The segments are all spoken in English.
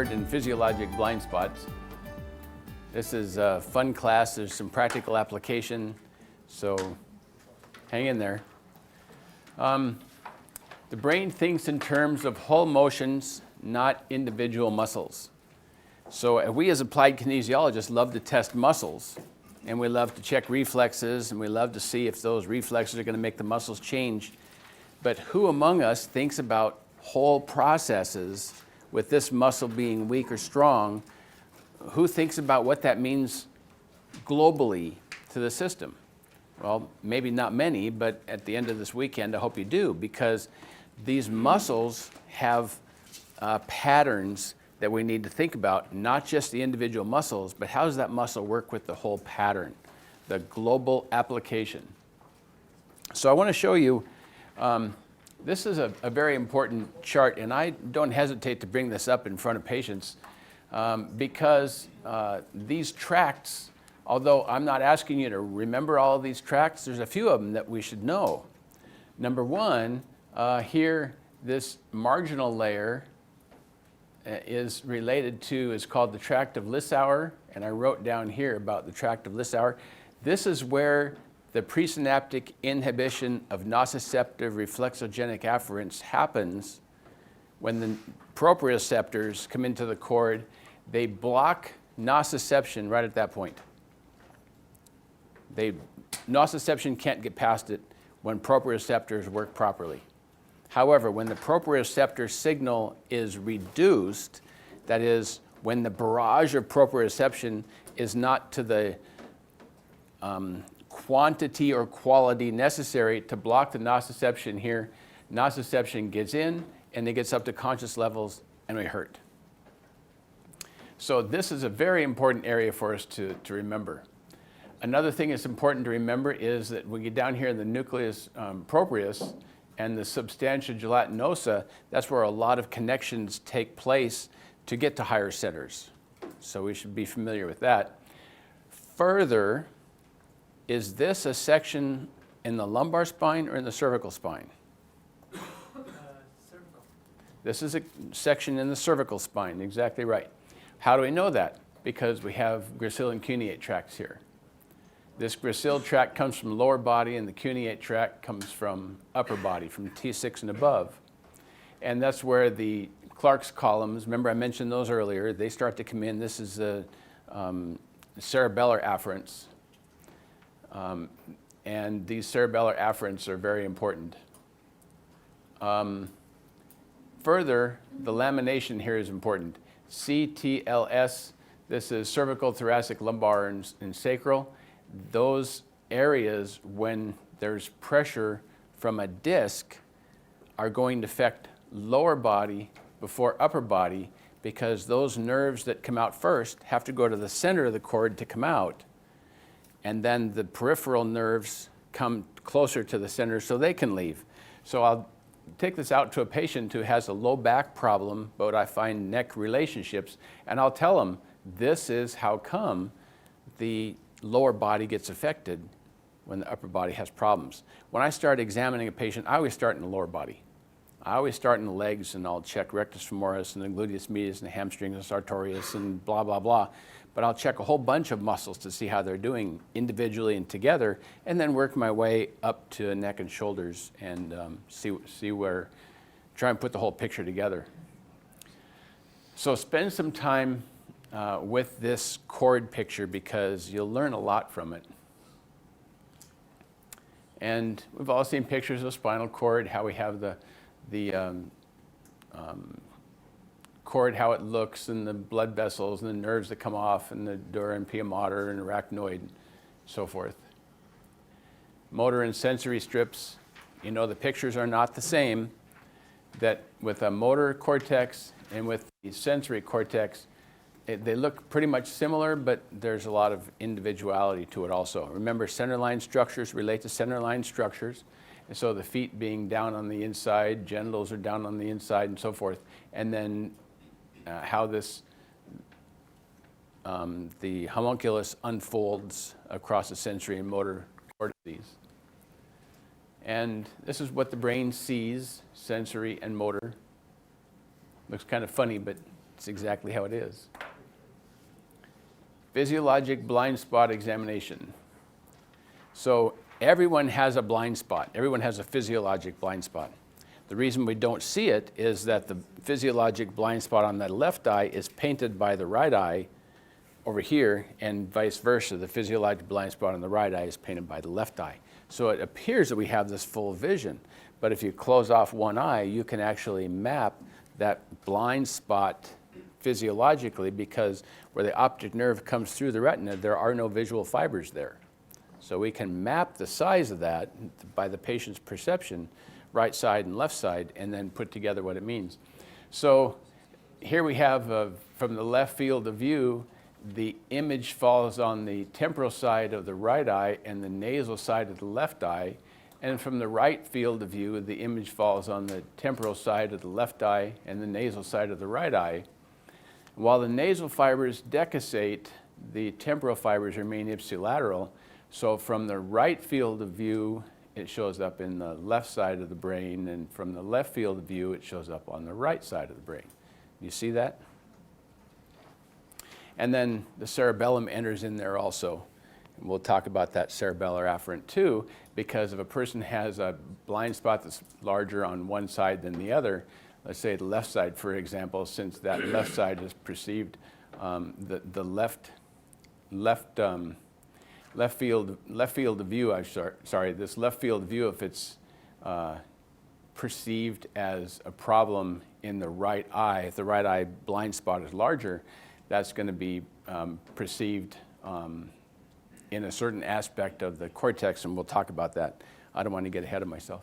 cord and physiologic blind spots. This is a fun class. There's some practical application, so hang in there. The brain thinks in terms of whole motions, not individual muscles. So we as applied kinesiologists love to test muscles, and we love to check reflexes, and we love to see if those reflexes are going to make the muscles change. But who among us thinks about whole processes with this muscle being weak or strong? Who thinks about what that means globally to the system? Well, maybe not many, but at the end of this weekend, I hope you do, because these muscles have patterns that we need to think about, not just the individual muscles, but how does that muscle work with the whole pattern, the global application. So I want to show you, this is a very important chart, and I don't hesitate to bring this up in front of patients because these tracts, although I'm not asking you to remember all of these tracts, there's a few of them that we should know. Number one, here, this marginal layer is related to, is called the tract of Lissauer, and I wrote down here about the tract of Lissauer. This is where the presynaptic inhibition of nociceptive reflexogenic afferents happens. When the proprioceptors come into the cord, they block nociception right at that point. Nociception can't get past it when proprioceptors work properly. However, when the proprioceptor signal is reduced, that is, when the barrage of proprioception is not to the quantity or quality necessary to block the nociception here, nociception gets in and it gets up to conscious levels and we hurt. So this is a very important area for us to remember. Another thing that's important to remember is that when you get down here in the nucleus proprius and the substantia gelatinosa, that's where a lot of connections take place to get to higher centers. So we should be familiar with that. Further, is this a section in the lumbar spine or in the cervical spine? Cervical. This is a section in the cervical spine, exactly right. How do we know that? Because we have gracile and cuneate tracts here. This gracile tract comes from lower body and the cuneate tract comes from upper body, from T6 and above. And that's where the Clark's columns, remember I mentioned those earlier, they start to come in. This is the cerebellar afferents. And these cerebellar afferents are very important. Further, the lamination here is important. CTLS, this is cervical, thoracic, lumbar, and sacral. Those areas, when there's pressure from a disc, are going to affect lower body before upper body, because those nerves that come out first have to go to the center of the cord to come out, and then the peripheral nerves come closer to the center so they can leave. So I'll take this out to a patient who has a low back problem, but I find neck relationships, and I'll tell them this is how come the lower body gets affected when the upper body has problems. When I start examining a patient, I always start in the lower body. I always start in the legs, and I'll check rectus femoris and the gluteus medius and the hamstring and sartorius and blah, blah, blah. But I'll check a whole bunch of muscles to see how they're doing individually and together, and then work my way up to neck and shoulders and see where, try and put the whole picture together. So spend some time with this cord picture because you'll learn a lot from it. And we've all seen pictures of spinal cord, how we have the cord, how it looks, and the blood vessels, and the nerves that come off, and the dura and pia mater, and arachnoid, and so forth. Motor and sensory strips, you know the pictures are not the same, that with a motor cortex and with the sensory cortex, they look pretty much similar, but there's a lot of individuality to it also. Remember, centerline structures relate to centerline structures. And so the feet being down on the inside, genitals are down on the inside, and so forth. And then how this, the homunculus unfolds across the sensory and motor cortices. And this is what the brain sees, sensory and motor. Looks kind of funny, but It's exactly how it is. Physiologic blind spot examination. So everyone has a blind spot. Everyone has a physiologic blind spot. The reason we don't see it is that the physiologic blind spot on the left eye is painted by the right eye over here, and vice versa. The physiologic blind spot on the right eye is painted by the left eye. So it appears that we have this full vision, but if you close off one eye, you can actually map that blind spot physiologically, because where the optic nerve comes through the retina, there are no visual fibers there. So we can map the size of that by the patient's perception, right side and left side, and then put together what it means. So here we have, from the left field of view, the image falls on the temporal side of the right eye and the nasal side of the left eye. And from the right field of view, the image falls on the temporal side of the left eye and the nasal side of the right eye. While the nasal fibers decussate, the temporal fibers remain ipsilateral. So from the right field of view, it shows up in the left side of the brain, and from the left field of view, it shows up on the right side of the brain. You see that? And then the cerebellum enters in there also. And we'll talk about that cerebellar afferent too, because if a person has a blind spot that's larger on one side than the other, let's say the left side, for example, since that left side is perceived, the left field of view, this left field of view, if it's perceived as a problem in the right eye, if the right eye blind spot is larger, that's going to be perceived in a certain aspect of the cortex, and we'll talk about that. I don't want to get ahead of myself.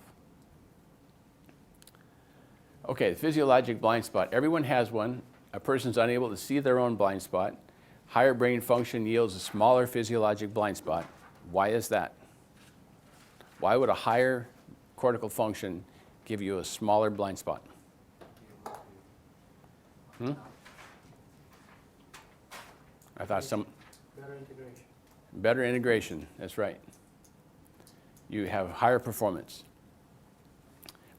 Okay, the physiologic blind spot. Everyone has one. A person's unable to see their own blind spot. Higher brain function yields a smaller physiologic blind spot. Why is that? Why would a higher cortical function give you a smaller blind spot? I thought Better integration. Better integration, that's right. You have higher performance.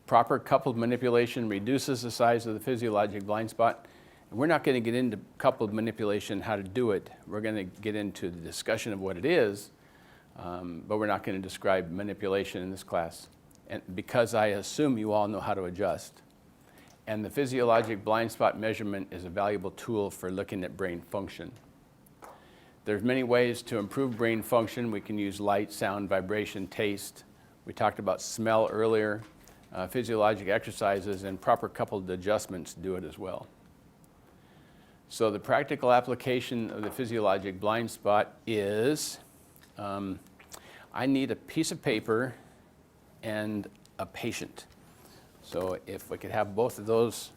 Proper coupled manipulation reduces the size of the physiologic blind spot. We're not going to get into coupled manipulation, how to do it. We're going to get into the discussion of what it is, but we're not going to describe manipulation in this class. And because I assume you all know how to adjust. And the physiologic blind spot measurement is a valuable tool for looking at brain function. There's many ways to improve brain function. We can use light, sound, vibration, taste. We talked about smell earlier. Physiologic exercises and proper coupled adjustments do it as well. So the practical application of the physiologic blind spot is, I need a piece of paper and a patient. So if we could have both of those,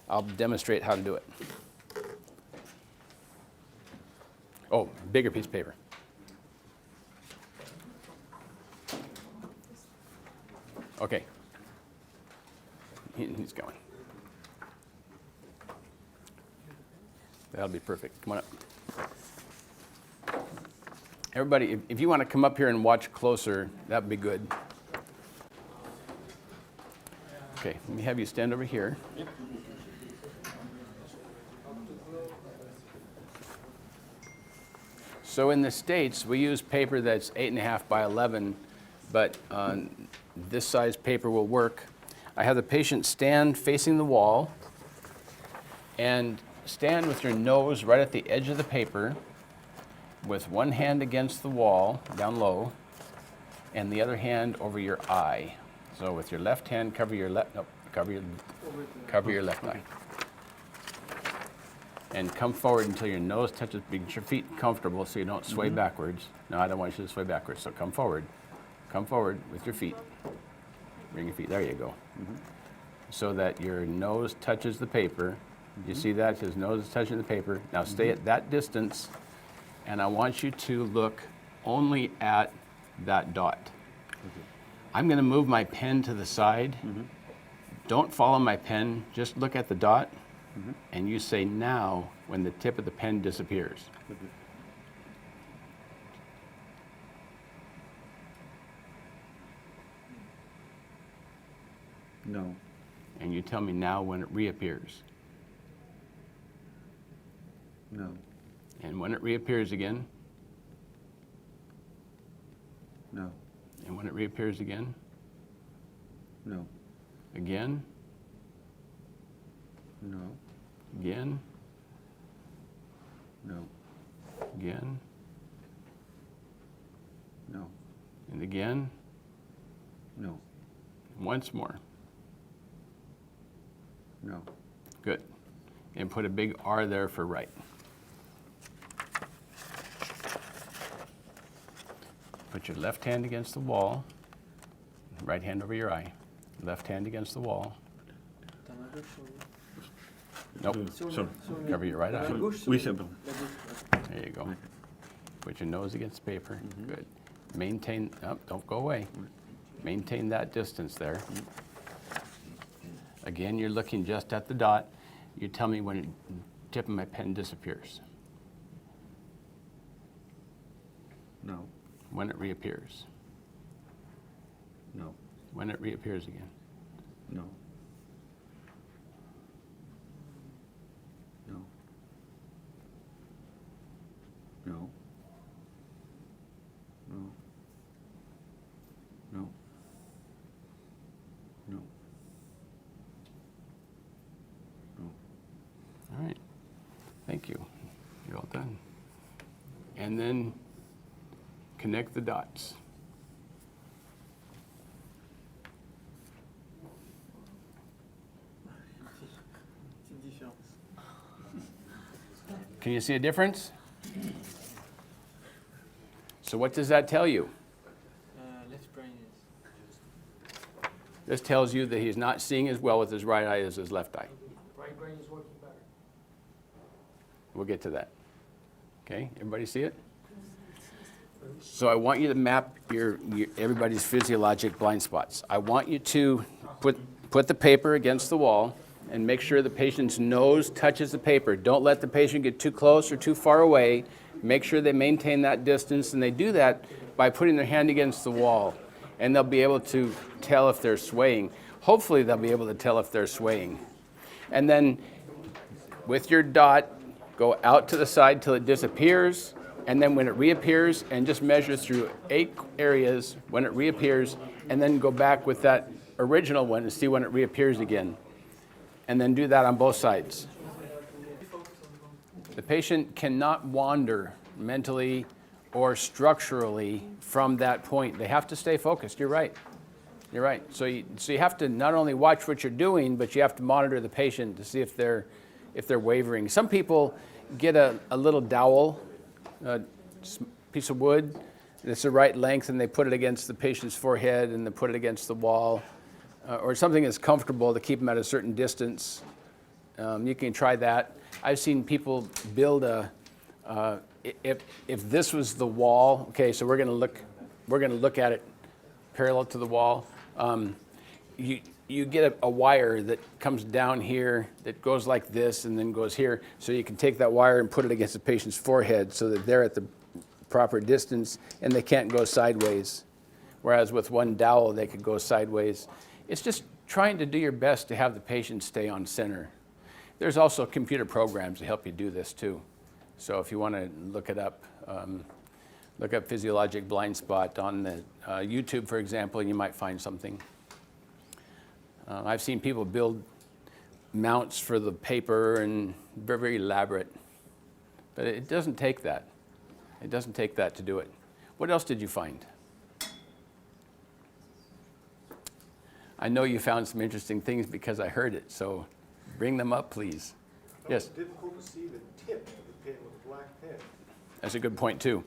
I'll demonstrate how to do it. Oh, bigger piece of paper. Okay. He's going. That'll be perfect. Come on up. Everybody, if you want to come up here and watch closer, that'd be good. Okay, let me have you stand over here. Yep. So in the States, we use paper that's 8.5 by 11, but this size paper will work. I have the patient stand facing the wall and stand with your nose right at the edge of the paper with one hand against the wall, down low, and the other hand over your eye. So with your left hand, cover your left eye. And come forward until your nose touches, get your feet comfortable so you don't sway backwards. No, I don't want you to sway backwards, so come forward. Come forward with your feet. Bring your feet, there you go. So that your nose touches the paper. You see that? His nose is touching the paper. Now stay at that distance, and I want you to look only at that dot. I'm going to move my pen to the side. Don't follow my pen, just look at the dot, and you say now when the tip of the pen disappears. No. And you tell me now when it reappears. No. And when it reappears again? No. And when it reappears again? No. Again? No. Again? No. Again? No. And again? No. Once more. No. Good. And put a big R there for right. Put your left hand against the wall, right hand over your eye. Left hand against the wall. Nope. Cover your right eye. Oui, c'est bon. There you go. Put your nose against the paper. Good. Maintain, oh, don't go away. Maintain that distance there. Again, you're looking just at the dot. You tell me when the tip of my pen disappears. No. When it reappears. No. When it reappears again. No. No. No. No. No. No. No. All right. Thank you. You're all done. And then connect the dots. Can you see a difference? So what does that tell you? Left brain is. This tells you that he's not seeing as well with his right eye as his left eye. Right brain is working better. We'll get to that. Okay, everybody see it? So I want you to map your everybody's physiologic blind spots. I want you to put the paper against the wall and make sure the patient's nose touches the paper. Don't let the patient get too close or too far away. Make sure they maintain that distance, and they do that by putting their hand against the wall, and they'll be able to tell if they're swaying. Hopefully they'll be able to tell if they're swaying. And then with your dot, go out to the side till it disappears, and then when it reappears, and just measure through 8 areas when it reappears, and then go back with that original one and see when it reappears again. And then do that on both sides. The patient cannot wander mentally or structurally from that point. They have to stay focused. You're right. You're right. So you have to not only watch what you're doing, but you have to monitor the patient to see if they're wavering. Some people get a little dowel, a piece of wood that's the right length, and they put it against the patient's forehead and they put it against the wall, or something that's comfortable to keep them at a certain distance. You can try that. I've seen people build if this was the wall. Okay, so we're going to look at it parallel to the wall. You get a wire that comes down here that goes like this and then goes here, so you can take that wire and put it against the patient's forehead so that they're at the proper distance and they can't go sideways. Whereas with one dowel, they could go sideways. It's just trying to do your best to have the patient stay on center. There's also computer programs to help you do this too. So if you want to look it up, look up physiologic blind spot on the YouTube, for example, and you might find something. I've seen people build mounts for the paper and very, very elaborate. But it doesn't take that. It doesn't take that to do it. What else did you find? I know you found some interesting things because I heard it, so bring them up, please. Yes? It's difficult to see the tip of the pen with a black pen. That's a good point, too.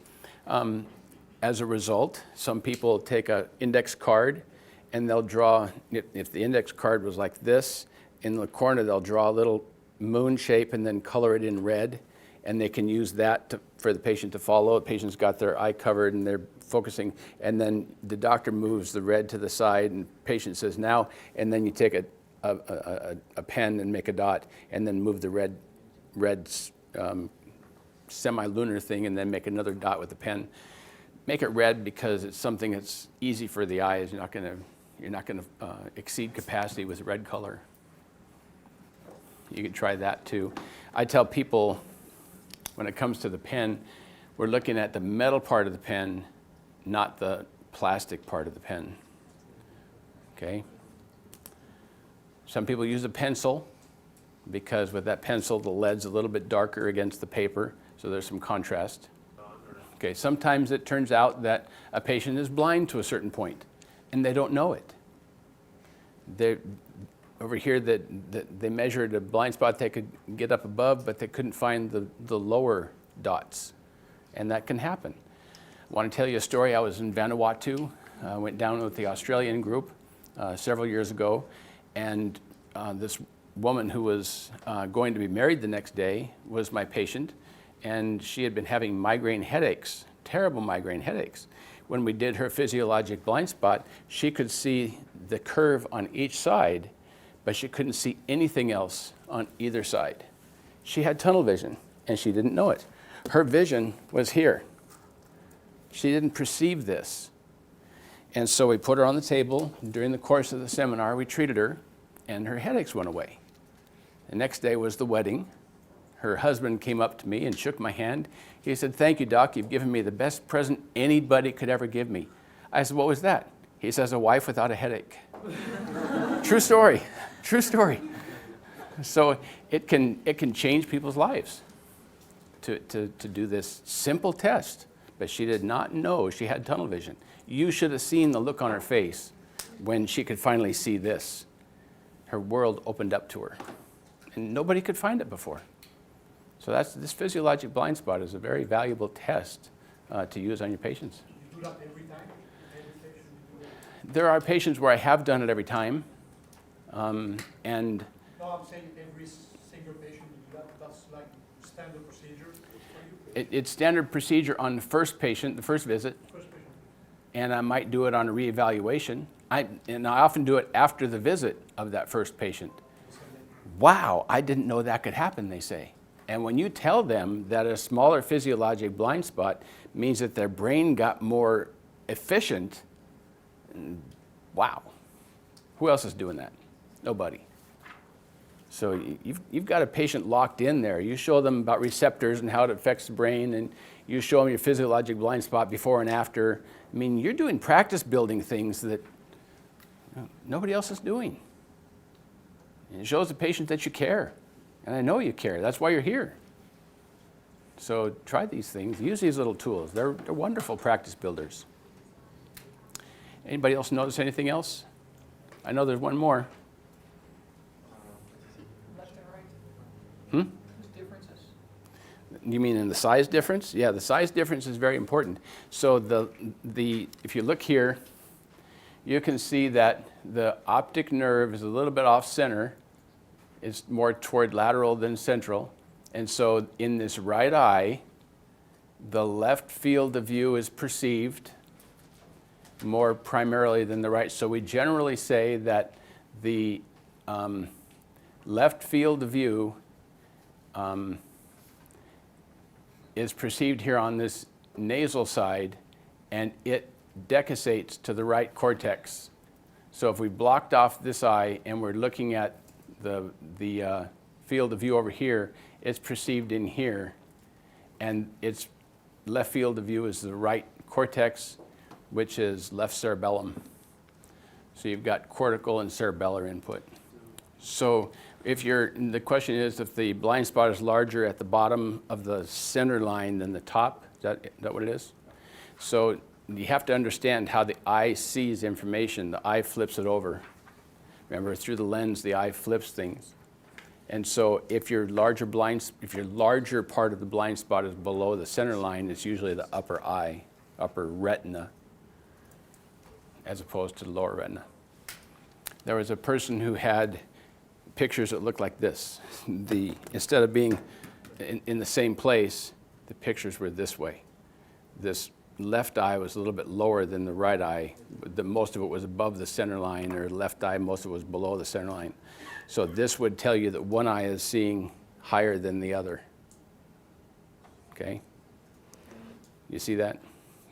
As a result, some people take an index card and they'll draw, if the index card was like this, in the corner they'll draw a little moon shape and then color it in red, and they can use that for the patient to follow. The patient's got their eye covered and they're focusing, and then the doctor moves the red to the side and the patient says now, and then you take a pen and make a dot and then move the red semi-lunar thing and then make another dot with the pen. Make it red because it's something that's easy for the eyes. You're not going to exceed capacity with red color. You can try that too. I tell people when it comes to the pen, we're looking at the metal part of the pen, not the plastic part of the pen. Okay? Some people use a pencil because with that pencil, the lead's a little bit darker against the paper, so there's some contrast. Okay, sometimes it turns out that a patient is blind to a certain point, and they don't know it. Over here, that they measured a blind spot they could get up above, but they couldn't find the lower dots, and that can happen. I want to tell you a story. I was in Vanuatu. I went down with the Australian group several years ago, and this woman who was going to be married the next day was my patient, and she had been having migraine headaches, terrible migraine headaches. When we did her physiologic blind spot, she could see the curve on each side, but she couldn't see anything else on either side. She had tunnel vision, and she didn't know it. Her vision was here. She didn't perceive this. And so we put her on the table. During the course of the seminar, we treated her, and her headaches went away. The next day was the wedding. Her husband came up to me and shook my hand. He said, "Thank you, Doc. You've given me the best present anybody could ever give me." I said, "What was that?" He says, "A wife without a headache." True story. True story. So it can change people's lives to do this simple test. But she did not know she had tunnel vision. You should have seen the look on her face when she could finally see this. Her world opened up to her. And nobody could find it before. So this physiologic blind spot is a very valuable test to use on your patients. You do that every time? Every patient you do that? There are patients where I have done it every time. And No, I'm saying every single patient you do that. That's like standard procedure for you? it's standard procedure on the first patient, the first visit, First patient. and I might do it on a reevaluation. And I often do it after the visit of that first patient. Wow, I didn't know that could happen, they say. And when you tell them that a smaller physiologic blind spot means that their brain got more efficient, wow. Who else is doing that? Nobody. So you've got a patient locked in there. You show them about receptors and how it affects the brain, and you show them your physiologic blind spot before and after. I mean, you're doing practice building things that nobody else is doing. And it shows the patient that you care. And I know you care. That's why you're here. So try these things. Use these little tools. They're wonderful practice builders. Anybody else notice anything else? I know there's one more. Left and right. Hmm? There's differences. You mean in the size difference? Yeah, the size difference is very important. So if you look here, you can see that the optic nerve is a little bit off center. It's more toward lateral than central. And so in this right eye, the left field of view is perceived more primarily than the right. So we generally say that the left field of view is perceived here on this nasal side, and it decussates to the right cortex. So if we blocked off this eye and we're looking at the field of view over here, it's perceived in here, and its left field of view is the right cortex, which is left cerebellum. So you've got cortical and cerebellar input. So the question is if the blind spot is larger at the bottom of the center line than the top, is that what it is? So you have to understand how the eye sees information. The eye flips it over. Remember, through the lens, the eye flips things. And so if your larger part of the blind spot is below the center line, it's usually the upper eye, upper retina, as opposed to the lower retina. There was a person who had pictures that looked like this. Instead of being in the same place, the pictures were this way. This left eye was a little bit lower than the right eye. Most of it was above the center line, or left eye, most of it was below the center line. So this would tell you that one eye is seeing higher than the other. Okay? You see that?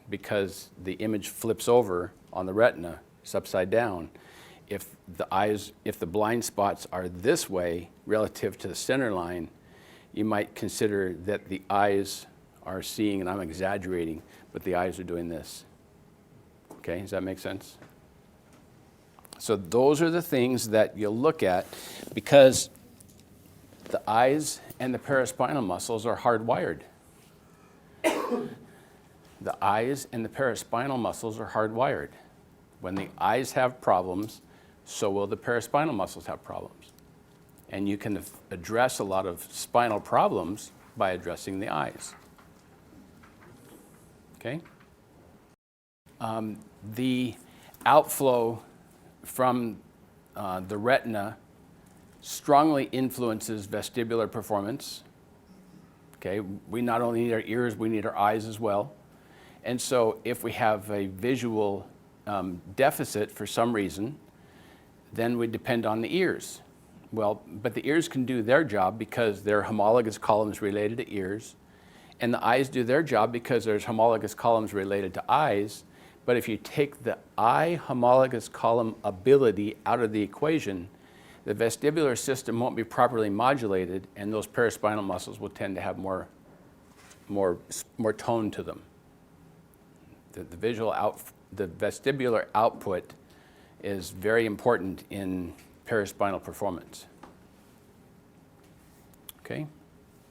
Because the image flips over on the retina, it's upside down. If the blind spots are this way relative to the center line, you might consider that the eyes are seeing, and I'm exaggerating, but the eyes are doing this. Okay, does that make sense? So those are the things that you'll look at because the eyes and the paraspinal muscles are hardwired. The eyes and the paraspinal muscles are hardwired. When the eyes have problems, so will the paraspinal muscles have problems. And you can address a lot of spinal problems by addressing the eyes. Okay? The outflow from the retina strongly influences vestibular performance. Okay, we not only need our ears, we need our eyes as well. And so if we have a visual deficit for some reason, then we depend on the ears. Well, but the ears can do their job because they're homologous columns related to ears, and the eyes do their job because there's homologous columns related to eyes. But if you take the eye homologous column ability out of the equation, the vestibular system won't be properly modulated, and those paraspinal muscles will tend to have more tone to them. The vestibular output is very important in paraspinal performance. Okay?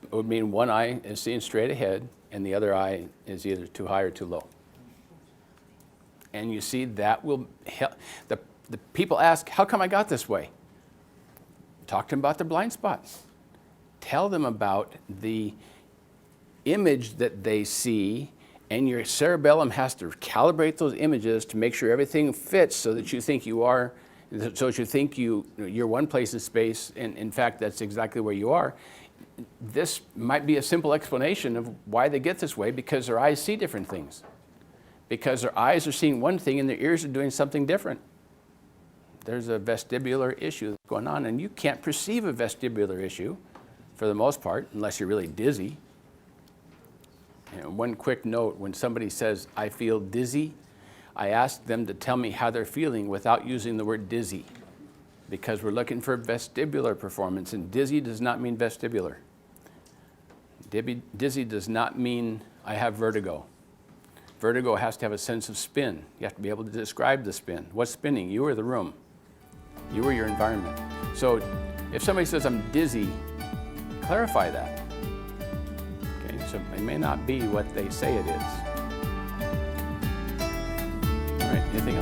It would mean one eye is seeing straight ahead, and the other eye is either too high or too low. And you see that will help. The people ask, how come I got this way? Talk to them about their blind spots. Tell them about the image that they see, and your cerebellum has to calibrate those images to make sure everything fits so that you think you're one place in space, and in fact that's exactly where you are. This might be a simple explanation of why they get this way, because their eyes see different things. Because their eyes are seeing one thing and their ears are doing something different. There's a vestibular issue that's going on, and you can't perceive a vestibular issue for the most part unless you're really dizzy. And one quick note, when somebody says, I feel dizzy, I ask them to tell me how they're feeling without using the word dizzy, because we're looking for vestibular performance, and dizzy does not mean vestibular. Dizzy does not mean I have vertigo. Vertigo has to have a sense of spin. You have to be able to describe the spin. What's spinning? You or the room. You or your environment. So if somebody says, I'm dizzy, clarify that. Okay, so it may not be what they say it is. All right, anything else?